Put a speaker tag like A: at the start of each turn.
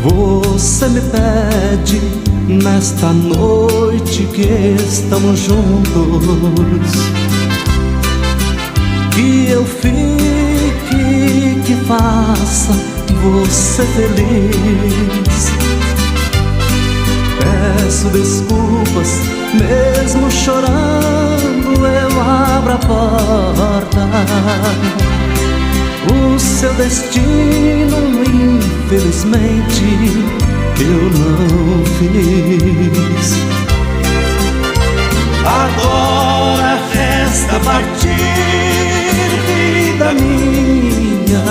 A: Você me pede nesta noite que estamos juntos, que eu fique, que faça você feliz. Peço desculpas, mesmo chorando eu abro a porta. O seu destino, infelizmente, eu não fiz. Agora resta partir, vida minha.